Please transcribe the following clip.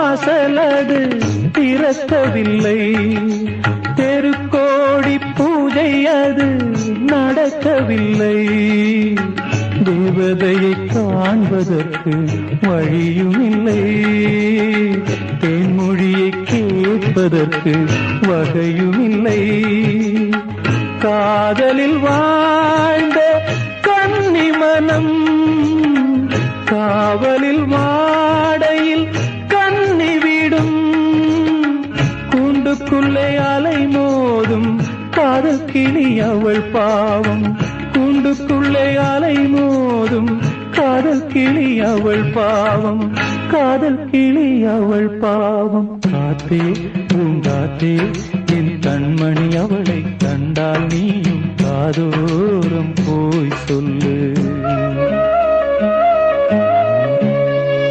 வாசலது திறக்கவில்லை, தெருக்கோடி பூஜை அது நடக்கவில்லை. தேவதையை காண்பதற்கு வழியும் இல்லை, தேன்மொழியை கேட்பதற்கு வகையும் இல்லை. காதலில் வாழ்ந்த கன்னி மனம் காவலில் மாடையில் கன்னி விடும். கூண்டுக்குள்ளே அலை மோதும் காதல் கிளி அவள் பாவம், கூண்டுக்குள்ளே அலை மோதும் காதல் கிளி அவள் பாவம், காதல் கிளி அவள் பாவம். காத்தே பூங்காத்தே என் கண்மணி அவளை கண்டால் நீயும் காதோரம் போய் சொல்லு.